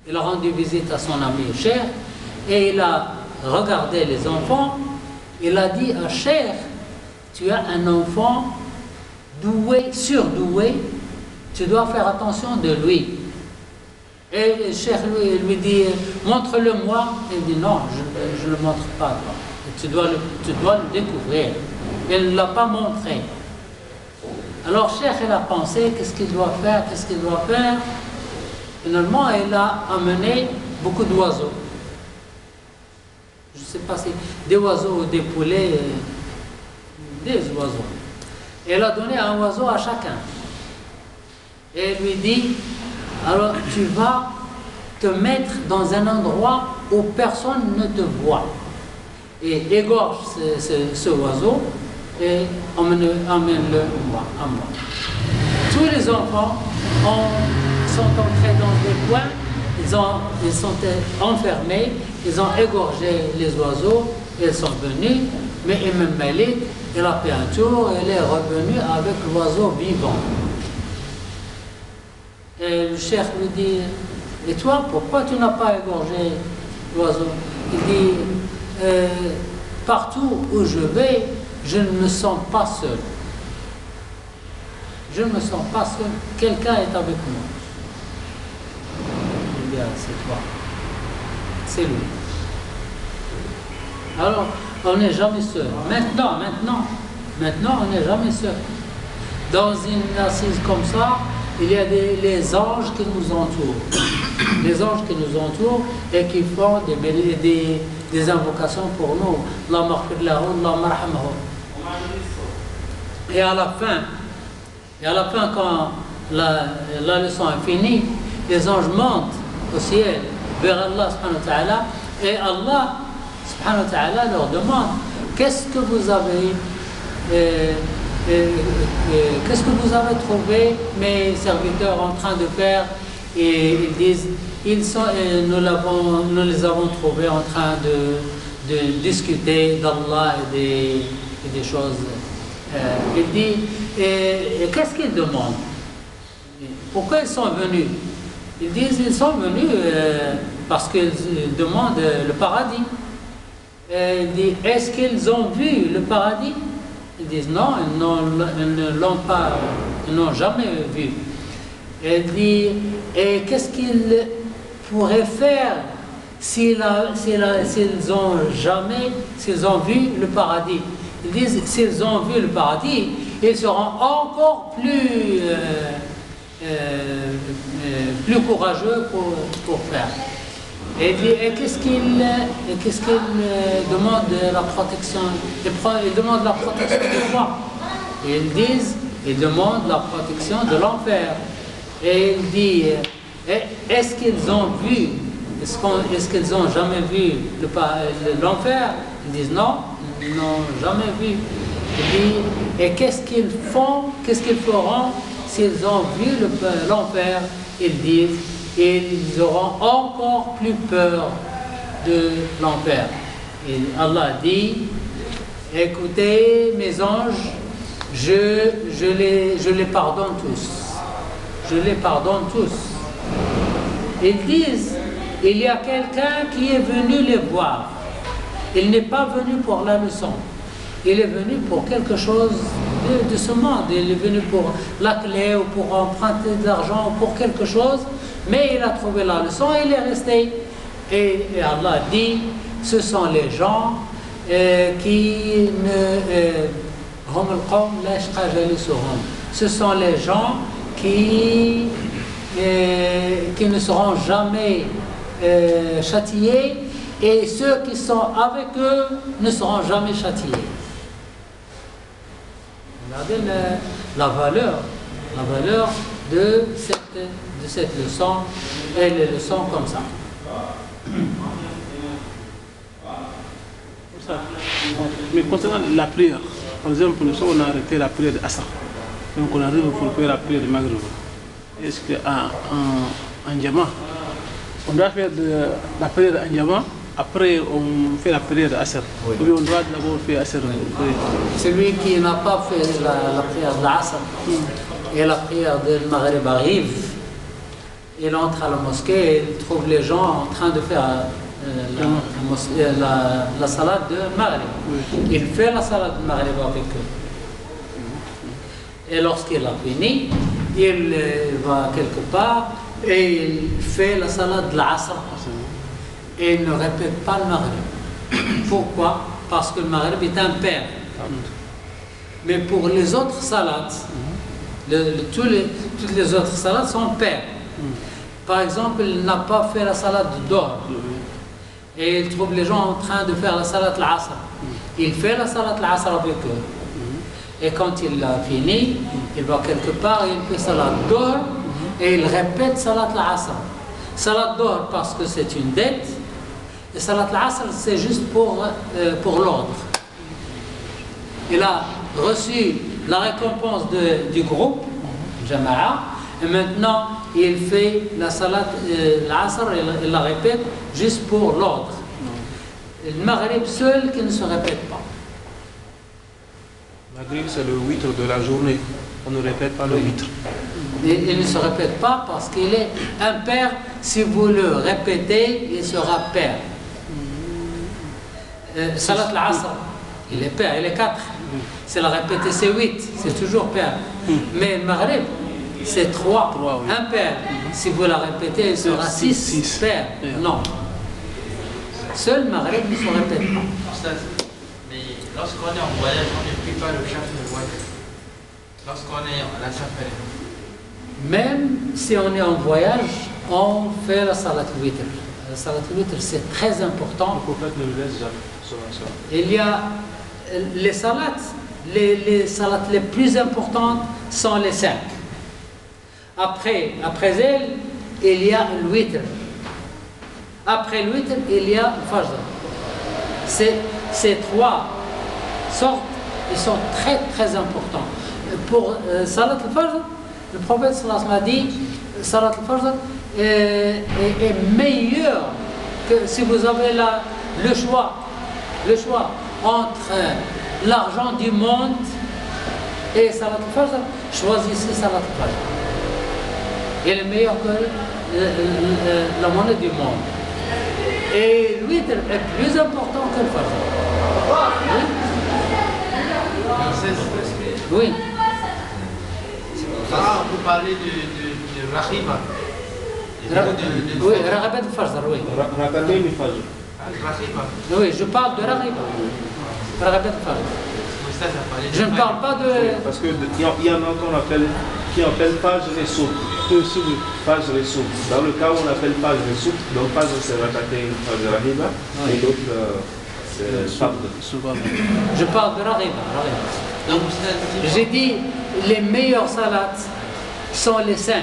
il a rendu visite à son ami Cheikh et il a regardé les enfants. Il a dit à Cheikh, tu as un enfant doué, surdoué, tu dois faire attention de lui. Et le Cheikh lui dit, montre-le-moi. Il dit, non, je ne le montre pas. Tu dois le découvrir. Il ne l'a pas montré. Alors Cheikh, il a pensé, qu'est-ce qu'il doit faire, qu'est-ce qu'il doit faire. Finalement, il a amené beaucoup d'oiseaux. Je ne sais pas si des oiseaux ou des poulets, des oiseaux. Et il a donné un oiseau à chacun. Et il lui dit, alors tu vas te mettre dans un endroit où personne ne te voit. Et égorge ce oiseau et emmène-le à moi. Tous les enfants sont entrés dans des coins, ils sont enfermés, ils ont égorgé les oiseaux, ils sont venus, mais Imam Malik, il a fait un tour, il est revenu avec l'oiseau vivant. Et le cheikh lui dit, et toi, pourquoi tu n'as pas égorgé l'oiseau? Il dit, partout où je vais, je ne me sens pas seul. Je ne me sens pas seul, quelqu'un est avec moi. Il dit, c'est toi, c'est lui. Alors, on n'est jamais seul. Maintenant, on n'est jamais seul. Dans une assise comme ça, il y a les anges qui nous entourent. Les anges qui nous entourent et qui font des invocations pour nous. Allahumma ighfir lahu, Allahumma arhamhu. Et à la fin, quand la leçon est finie, les anges montent au ciel vers Allah subhanahu wa ta'ala et Allah subhanahu wa ta'ala leur demande, qu'est-ce que vous avez trouvé mes serviteurs en train de faire? Et ils disent, nous les avons trouvés en train de discuter d'Allah et des choses. Il dit, et qu'est-ce qu'ils demandent? Pourquoi ils sont venus? Ils disent, ils sont venus parce qu'ils demandent le paradis. Il dit, est-ce qu'ils ont vu le paradis? Ils disent, non, ils ne l'ont pas, ils n'ont jamais vu. Il dit, et qu'est-ce qu'ils pourraient faire s'ils ont vu le paradis? Ils disent, s'ils ont vu le paradis, ils seront encore plus courageux pour faire. Et qu'est-ce qu'ils demandent la protection? Ils demandent la protection de quoi? Et ils disent, ils demandent la protection de l'enfer. Et il dit, est-ce qu'ils ont vu, est-ce qu'ils ont jamais vu l'enfer? Ils disent non, ils n'ont jamais vu. Il dit, et qu'est-ce qu'ils feront s'ils ont vu l'enfer? Ils disent, ils auront encore plus peur de l'enfer. Et Allah dit, écoutez mes anges, je les pardonne tous. Je les pardonne tous. Ils disent, il y a quelqu'un qui est venu les voir. Il n'est pas venu pour la leçon. Il est venu pour quelque chose de ce monde. Il est venu pour la clé ou pour emprunter de l'argent ou pour quelque chose. Mais il a trouvé la leçon et il est resté. Et Allah dit, ce sont les gens qui ne... Ce sont les gens qui ne seront jamais châtiés et ceux qui sont avec eux ne seront jamais châtiés. Regardez la valeur de cette leçon et les leçons comme ça. Mais concernant la prière, par exemple, nous on a arrêté la prière de Asr, donc on arrive pour faire la prière de Maghrib. Est-ce qu'en Jama, on doit faire la prière en Jama, après on fait la prière de Asr? Oui. Ou bien on doit d'abord faire Asr? Celui qui n'a pas fait la prière de l'Asr et la prière de Maghrib arrive, il entre à la mosquée et il trouve les gens en train de faire la salade de Maghrib. Il fait la salade de Maghrib avec eux. Et lorsqu'il a fini, il va quelque part et il fait la salade de l'Asr. Et il ne répète pas le Maghrib. Pourquoi? Parce que le Maghrib est impair. Mais pour les autres salades, toutes les autres salades sont paires. Par exemple, il n'a pas fait la salade d'or. Et il trouve les gens en train de faire la salade de l'Asr. Il fait la salade de l'Asr avec eux. Et quand il a fini, il va quelque part et il fait salade d'or et il répète salade de l'Asr. Salade d'or parce que c'est une dette. Et salade de l'Asr, c'est juste pour l'ordre. Il a reçu la récompense du groupe, Jama'a, et maintenant il fait la salade l'Asr, il la répète juste pour l'ordre. Le Maghrib seul qui ne se répète pas. Maghrib, c'est le witr de la journée. On ne répète pas le witr. Il ne se répète pas parce qu'il est impair. Si vous le répétez, il sera pair. Salat al-Asr, il est pair, il est 4. C'est la répéter, c'est 8, c'est toujours pair. Mais le Maghrib, c'est 3, impair. Si vous la répétez, il sera 6 pair. Non. Seul le Maghrib ne se répète pas. Mais lorsqu'on est en voyage, on ne prie pas le chef de voyage. Lorsqu'on est à la safari. Même si on est en voyage, on fait la salat al-witr. La salat al-witr, c'est très important. Le prophète nous laisse sur ça. Il y a les salats, les salats les plus importantes sont les 5. Après elles, il y a le witr. Après le witr, il y a le fajr. Ces 3 sortes, ils sont très très importants. Pour salat al-fajr, le prophète sallallahu alayhi wa sallam a dit salat al-fajr est meilleur que si vous avez le choix entre l'argent du monde et salat al-fajr, choisissez salat al-fajr. Il est meilleur que la monnaie du monde. Et le witr est plus important que le fajr. Oui. Vous parlez de Rahiba. Oui, Rahiba de Fajr, oui. Rakatain du Fajr. Rahiba. Oui, je parle de Rahiba. Rahiba de Fajr. Je ne parle pas de... Parce qu'il y en a qui appellent Fajr et Soub. Fajr et Soub. Dans le cas où on appelle Fajr et Soub, donc Fajr c'est Rakatain Fajr Rahiba, et l'autre c'est Soub. Je parle de Rahiba. J'ai dit les meilleurs salats sont les 5.